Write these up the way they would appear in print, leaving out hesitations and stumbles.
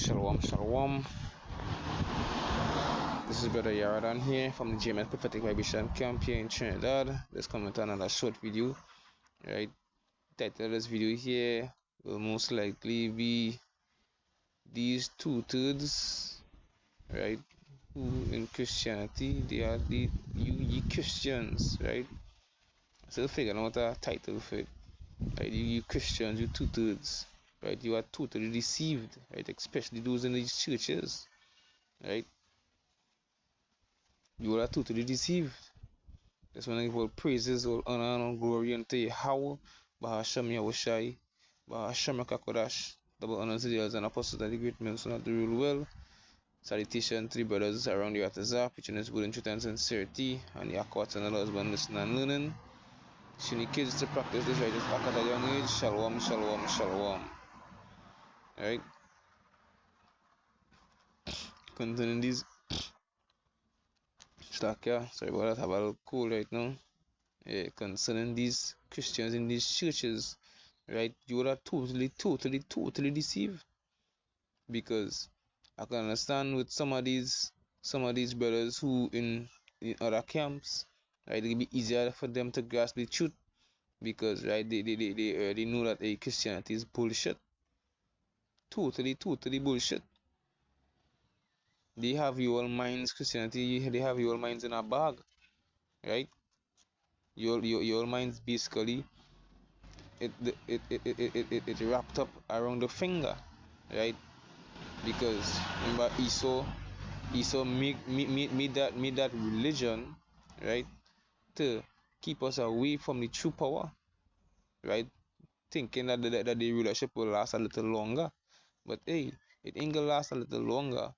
Shalom, shalom. This is Brother Yaradan here from the GMS Prophetic Vibration Camp here in Trinidad. Let's comment on another short video. Right, title of this video here will most likely be these 2/3, right, who in Christianity they are the you Christians, right? So figuring out a title for it. Right, you Christians, you 2/3, right? You are totally deceived, right? Especially those in these churches, right? You are totally deceived. That's when I give all praises, all honor, and glory unto Yahweh, Bahasham Yahushai, Bahasham Kakodash, double honor to the elders and apostles of the great men, so not to rule well. Salutation to the brothers around you at the Zap, preaching this good in truth and sincerity, and your courts and others when listening and learning. Shuni kids to practice this righteous act at a young age. Shalom, shalom, shalom. Alright? Continuing these. Sorry about that, I have a little cold right now. Concerning these Christians in these churches, right? You are totally deceived, because I can understand with some of these brothers who in other camps, right? It'll be easier for them to grasp the truth, because right they already know that Christianity is bullshit, totally bullshit. They have your minds, Christianity. They have your minds in a bag, right? Your minds basically it wrapped up around the finger, right? Because remember Esau made that religion, right, to keep us away from the true power, right? Thinking that the rulership will last a little longer, but hey, it ain't gonna last a little longer,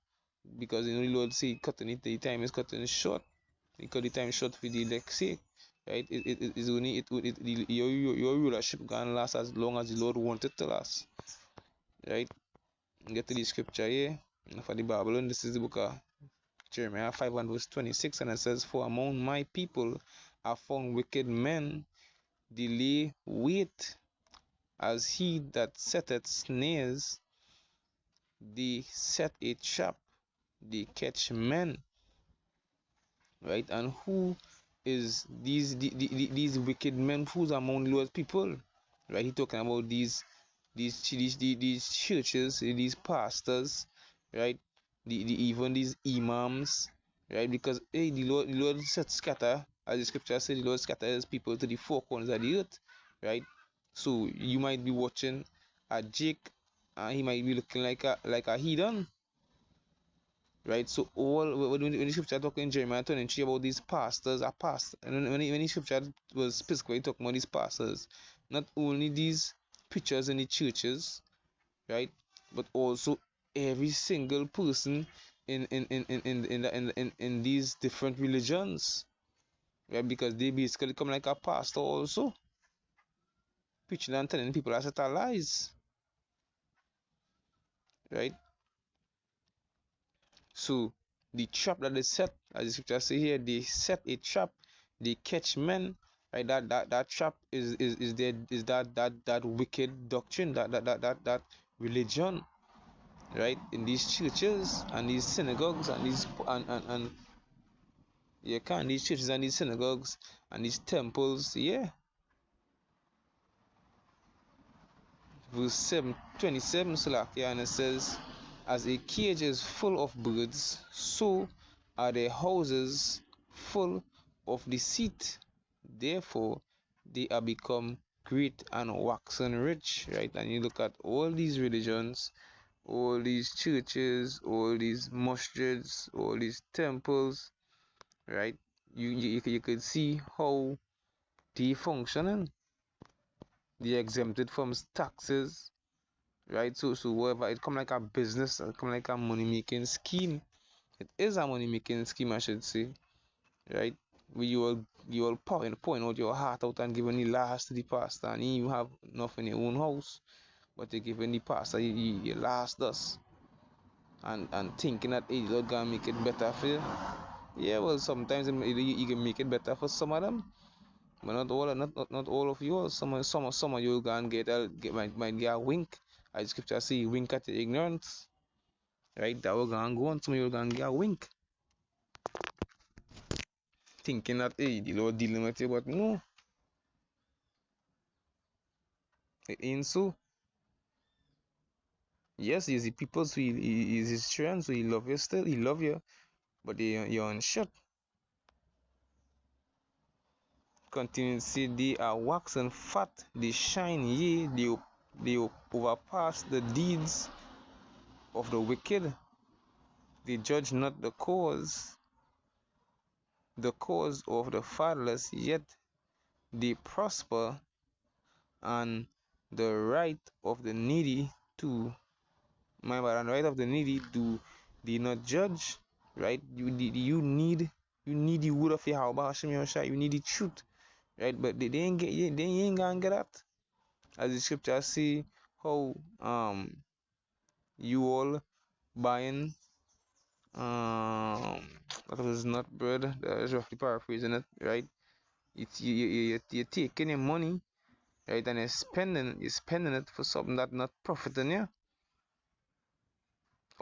because the Lord say cutting it, the time is cutting short. Because the time is short for the elect's sake, right? It is only your rulership gonna last as long as the Lord wanted to last, right? Get to the scripture here for the Babylon. This is the book of Jeremiah 5 and verse 26, and it says, "For among my people are found wicked men, they lay wait as he that setteth snares, they set a trap, they catch men." Right? And who is these wicked men? Who's among Lord's people? Right? He talking about these churches, these pastors, right? Even these imams, right? Because hey, the Lord said scatter, as the scripture says, the Lord scatters people to the four corners of the earth, right? So you might be watching a Jake, and he might be looking like a heathen, right? So all when the scripture talking in Jeremiah 23 about these pastors are pastors, and when the scripture was specifically talking about these pastors, not only these preachers in the churches, right, but also every single person in these different religions, right? Because they basically come like a pastor also, preaching and telling people that are lies, right? So the trap that they set, as the scripture say here, they set a trap, they catch men, right? That trap is that wicked doctrine, that religion, right? In these churches and these synagogues and these and yeah, can these churches and these synagogues and these temples, yeah. Verse 27, and it says, "As a cage is full of birds, so are their houses full of deceit. Therefore, they are become great and waxen rich." Right? And you look at all these religions, all these churches, all these masjids, all these temples, right? You could see how they functioning. They exempted from taxes, right? So whatever, it come like a business, it come like a money making scheme. It is a money making scheme, I should say, right? Where you all pouring out your heart out and giving the last to the pastor, and you have enough in your own house, but you're giving the pastor your last dust, and thinking that hey, Lord gonna make it better for you. Yeah, well, sometimes you can make it better for some of them, but not all of you. Some of you gonna might get a wink. As scripture say, wink at your ignorance. right? That we're gonna go on, somebody will gonna get a wink, thinking that hey, the Lord dealing with you, but no, it ain't so. Yes, he's the people, so he's his friend, so he love you still, he love you, but you're unshut. Continue to say they are wax and fat, they shine, yea, they overpass the deeds of the wicked. They judge not the cause of the fatherless, yet they prosper, and the right of the needy too. My bad, and the right of the needy do they not judge, right? You need the word of Yahweh Hashem Yahushua, you need the truth, right? But they ain't gonna get that. As the scripture say, how you all buying that was not bread, that is roughly paraphrasing it, right? It's you're taking your money, right, and you're spending it for something that not profiting you.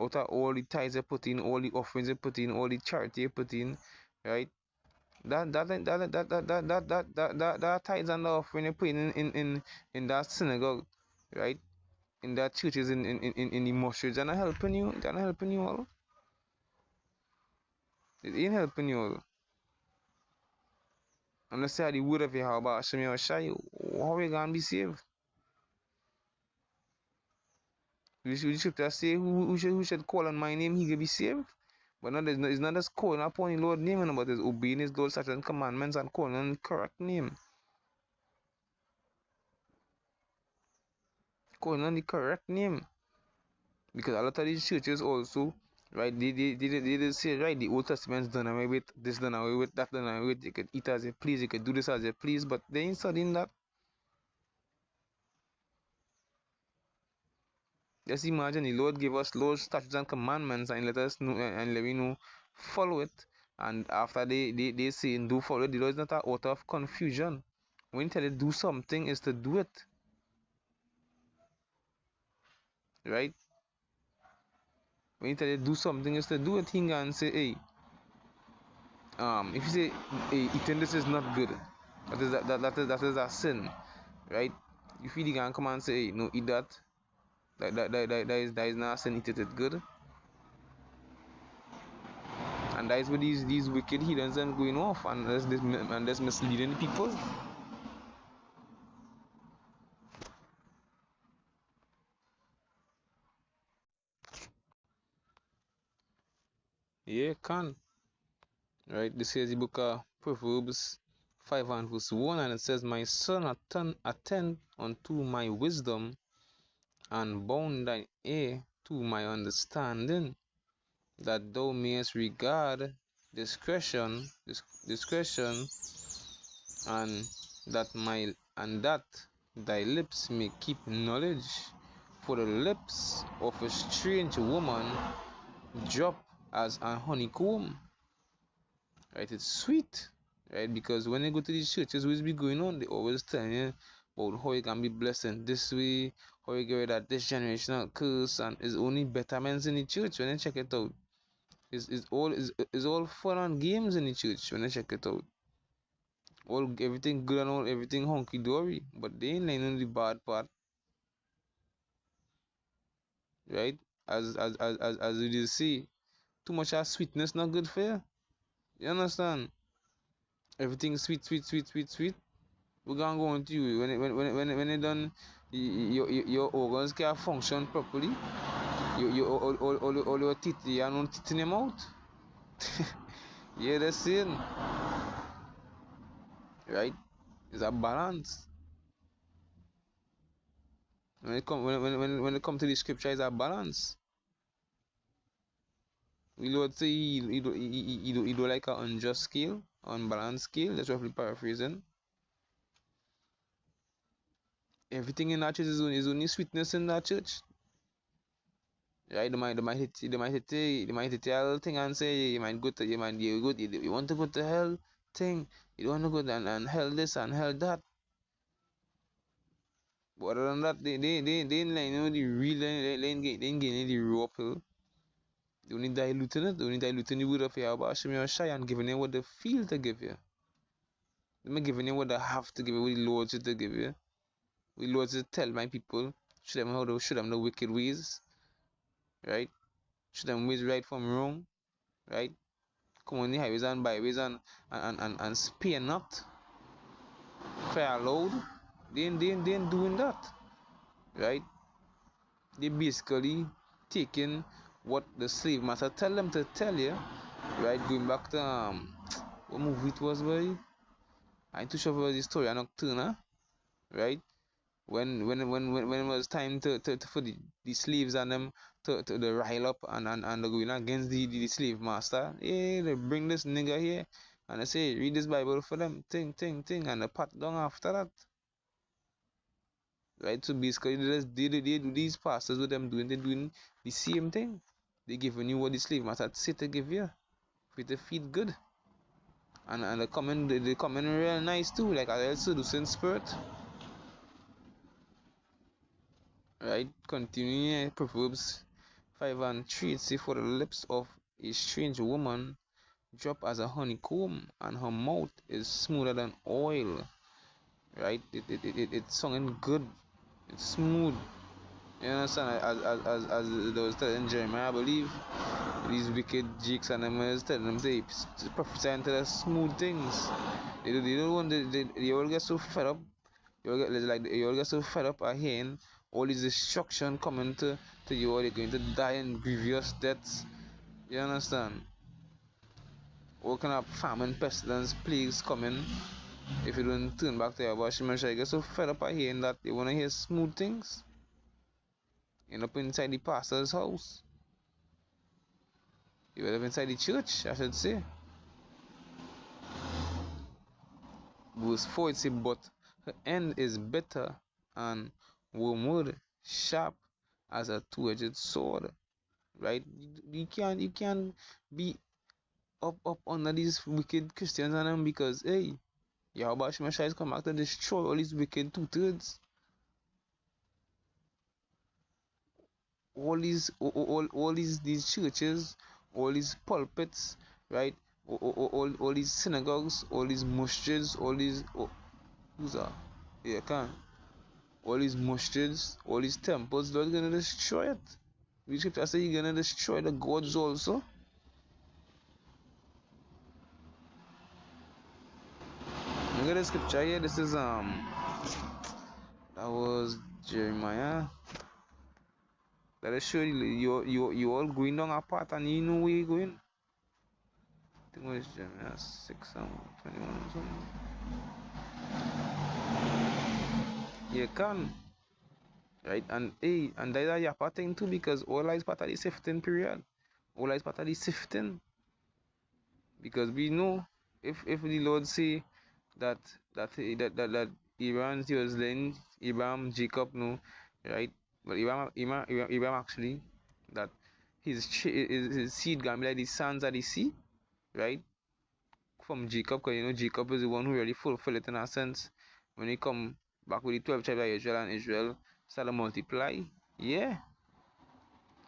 Out of all the tithes you put in, all the offerings you put in, all the charity you put in, right? That tithes and the offering you put in that synagogue, right? In that churches in the mosques, they're not helping you. They're not helping you all. It ain't helping you all. Unless you have the word of Yahweh Hashem Yahushua, how are you gonna be saved? The scripture say who should call on my name, he can be saved. But not, it's not just calling upon the Lord's name, but it's obeying his Lord's statutes and commandments and calling on the correct name. Calling on the correct name. Because a lot of these churches also, right, they say, right, the Old Testament's done away with, this done away with, that done away with, you could eat as you please, you could do this as you please, but they ain't studying that. Just imagine the Lord gave us laws, statutes, and commandments, and let us know and let me know follow it. And after they say do follow it, the law is not an author of confusion. When you tell it do something, is to do it, right? When you tell it do something, is to do it. He can say, hey, if you say, hey, eating this is not good, that is a sin, right? If you can come and say, hey, no, eat that. That is not a sin. Eat it good. And that is where these wicked heathens are going off, and that's misleading people. Yeah, can, right? This is the book of Proverbs 5 and verse 1, and it says, my son, attend unto my wisdom, and bound thine ear to my understanding, that thou mayest regard discretion, and that thy lips may keep knowledge. For the lips of a strange woman drop as a honeycomb, right? It's sweet, right? Because when they go to these churches, what's be going on? They always tell you about how you can be blessed in this way, how you get rid of this generational curse, and it's only betterments in the church when you check it out. It's all fun and games in the church when you check it out. All everything good and all everything honky dory, but they ain't learning the bad part, right? As you just see, too much of sweetness not good for you. You understand? Everything sweet, sweet, sweet, sweet, sweet. We're gonna go into you when it done. Your organs can't function properly. All your teeth, you are not teeth in your mouth. Yeah, that's it, right? It's a balance. When it come to the scripture, it's a balance. The Lord say he do like an unjust scale, unbalanced scale. That's roughly paraphrasing. Everything in that church is only sweetness in that church. Right? They might hit a little thing and say you want to go to hell thing. You don't want to go and hell this and hell that. But other than that, they ain't like the real they ain't getting the raw pill. They're only diluting it. They're only diluting the word of Yahweh Hashem Yahushai and giving you what they feel to give you. They're not giving you what they have to give you, what the Lord should to give you. What the Lord should tell my people, show them the wicked ways, right? Show them ways right from wrong, right? Come on the highways and byways and spare not, cry aloud. They ain't doing that, right? They basically taking what the slave master tell them to tell you, right? Going back to what movie it was, boy? I ain't too sure about the story. I Nocturna, right? When it was time to for the slaves and them to the rile up and going against the slave master, yeah, they bring this nigga here and they say read this Bible for them, thing, and they pat down after that. Right, so basically they do these pastors what them doing, they doing the same thing. They giving you what the slave master said to give you for you to feel good. And they come in real nice too, like I also do in spirit. Right? Continuing Proverbs 5:3, it says, for the lips of a strange woman drop as a honeycomb, and her mouth is smoother than oil. Right? It's sounding good. It's smooth. You understand? As they was telling Jeremiah, I believe, these wicked jigs and them was telling them to prophesy into the smooth things. They don't want they all get so fed up. You all get so fed up at hearing all this destruction coming to you, or you're going to die in grievous deaths. You understand? All kind of famine, pestilence, plagues coming if you don't turn back to your Bashi You get so fed up at hearing that you wanna hear smooth things. End up inside the pastor's house. You end up inside the church, I should say. Verse 4 it says, but her end is bitter and wormwood sharp as a two-edged sword. Right? You can't be up under these wicked Christians and them because hey, Yahweh Shemashai is come back to destroy all these wicked two-thirds. All these churches, all these pulpits, right? All these synagogues, all these masjids, all these who's that? Yeah, can all these masjids, all these temples, Lord's gonna destroy it. The scripture say He's gonna destroy the gods also. Look at the scripture here. This is that was Jeremiah. Let us show you all going down a path and you know where you're going. I think it was Jeremiah 6 and 21 or something. You can. Right? And hey, and that's a yapa thing too because all is part of the sifting period. All is part of the sifting. Because we know if the Lord say that Abraham was letting Abraham Jacob know, right? But Abraham actually that his seed gonna be like the sands of the sea, right? From Jacob, because you know Jacob is the one who really fulfill it in a sense. When he come back with the 12 tribes of Israel and Israel start to multiply, yeah.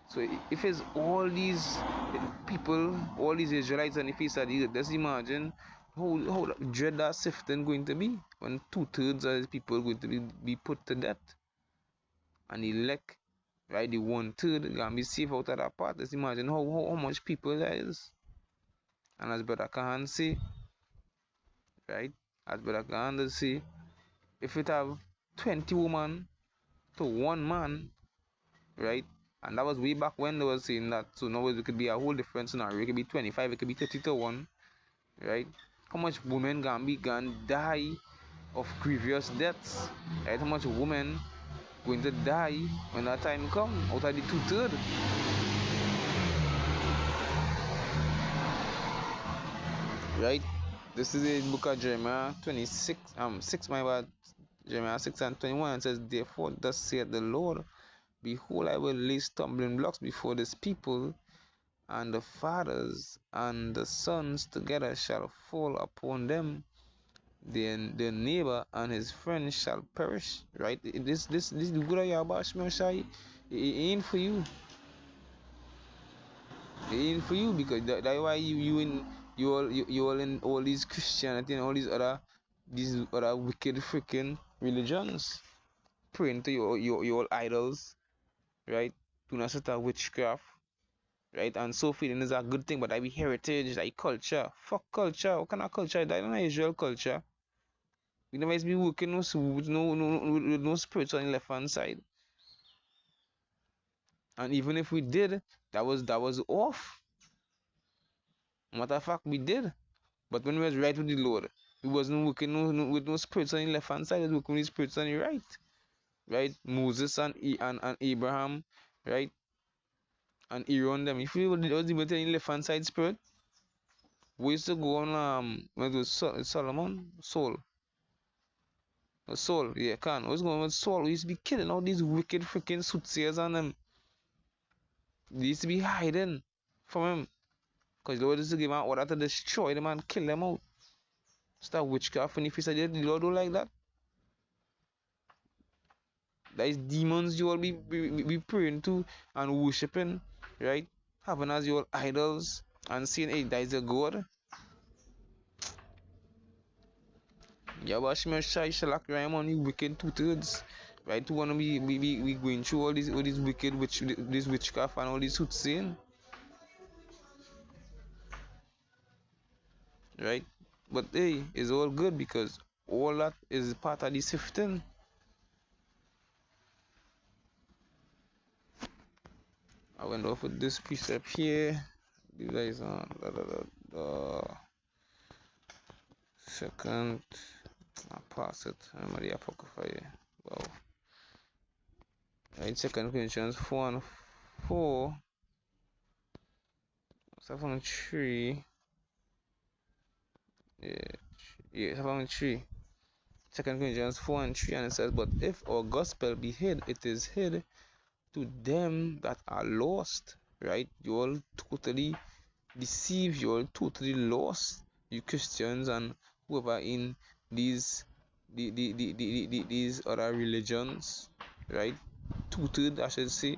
So if it's all these people, all these Israelites on the face of the earth, just imagine how dread that sifting going to be when 2/3 of the people going to be put to death. And the elect, right, the 1/3 gonna be safe out of that part. Just imagine how much people there is. And as Brother Kahan say, right, as Brother Kahan say, if it have 20 women to one man, right? And that was way back when they were saying that. So now it could be a whole different scenario. It could be 25, it could be 30 to 1, right? How much women gonna die of grievous deaths, right? How much women going to die when that time come out of the 2/3? Right? This is the book of Jeremiah 6, my bad. Jeremiah 6 and 21 says, therefore, thus saith the Lord, behold, I will lay stumbling blocks before this people, and the fathers and the sons together shall fall upon them. Then their neighbor and his friend shall perish. Right? This good of Yahweh Shai, it ain't for you. It ain't for you because that's why you all in all these Christianity and all these other wicked freaking religions, praying to your idols, right? Do not set witchcraft, right? And so feeling is a good thing, but I be heritage, like culture. Fuck culture. What kind of culture? That not Israel culture. We never be working with no spirits on the left hand side. And even if we did, that was off. Matter of fact, we did. But when we was right with the Lord, we wasn't working with no spirits on the left hand side, we was working with spirits on the right. Right? Moses and Abraham, right? And Aaron them. If we was able to left hand side spirit, we used to go on when it was Solomon, Saul, yeah, can. What's going on with Saul? We used to be killing all these wicked freaking soothsayers on them. They used to be hiding from him. Because the Lord used to give him an order to destroy them and kill them out. Start witchcraft and if he said the Lord don't like that. That is demons you all be praying to and worshipping, right? Having as your idols and saying, hey, that is a God. Yabashim Shai Shalak Raymond, you wicked two-thirds. Right? To wanna be going through all these wicked this witchcraft and all these soothsaying. Right? But hey, it's all good because all that is part of the sifting. I went off with this precept here. You guys on second. I pass it. I'm already apocrypha here. Wow. Right, second Corinthians 4 and 4. 7 and 3. Yeah, 7 and 3. Second Corinthians 4 and 3, and it says, but if our gospel be hid, it is hid to them that are lost. Right? You all totally deceived, you all totally lost, you Christians and whoever in these these other religions, right? Two-thirds, I should say,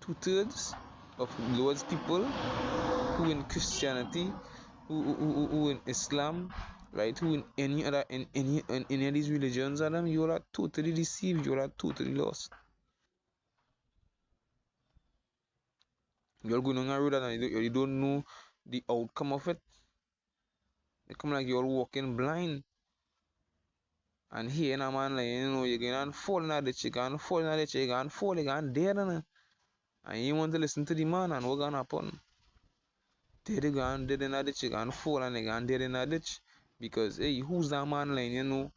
two-thirds of Lord's people who in Christianity, who in Islam, right? Who in any of these religions, Adam, you all are totally deceived, you all are totally lost. You're going on a road and you don't know the outcome of it. It come like you're walking blind. And here in a man like you're going to fall in a ditch, you're going to fall in a ditch, you're going to fall, you're going to dead, and you want to listen to the man, and what's going to happen? Dead, you're going dead in a ditch, you're going to fall, and you're going dead in a ditch. Because, hey, who's that man lying,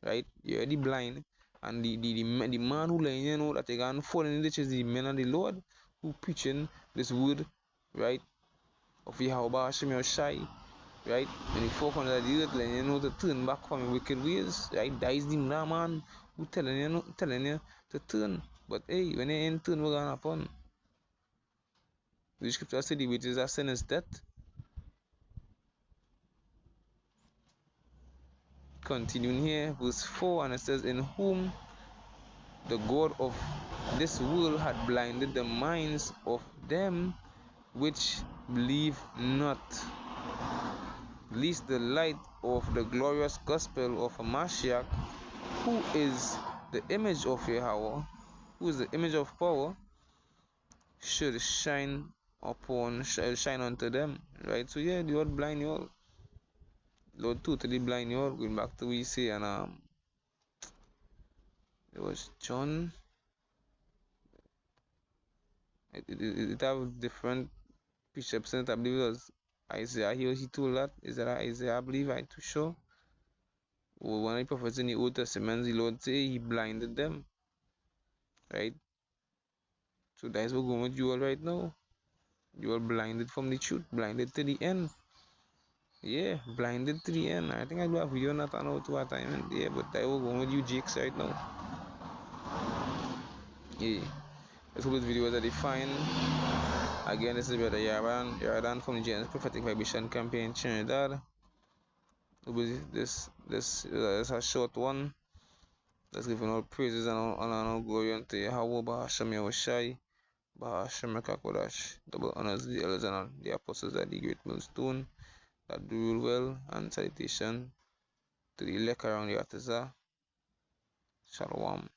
right? You're already blind. And the man who lying, that you're going to fall in the ditch is the men of the Lord who preaching this word, right? Of Yahweh Hashem Yoshai, right? When you fall under the earth, then to turn back from your wicked ways, right? That is the man who telling you to turn. But hey, when you ain't turn, what's gonna happen? The scripture said the wages of sin is death. Continuing here, verse 4, and it says, in whom the God of this world had blinded the minds of them which believe not, lest the light of the glorious gospel of Mashiach, who is the image of Yahweh, who is the image of power, should shine unto them. Right? So yeah, the Lord blind you all. Lord totally blind you all. Going back to what we say, and it was John. It have different precepts in it. I believe it was Isaiah. He told that. Is that Isaiah? I believe I'm too sure. One of the prophets in the Old Testament, the Lord say he blinded them. Right? So that's what's going with you all right now. You are blinded from the truth, blinded to the end. Yeah, blinded to the end. I think I do a video not on how to what time. Yeah, but I will go with you Jakes right now. Yeah. Let's hope this video was defined. Again, this is Brother Yardan from the James Prophetic Vibration Campaign Trinidad. This is a short one. Let's give all praises and all glory unto Yahweh Bahasham Yahushai, Bahashem Kodash, double honors to the elders and all the apostles at the great millstone that do rule well, and salutation to the elect around the Atazah. Shalom.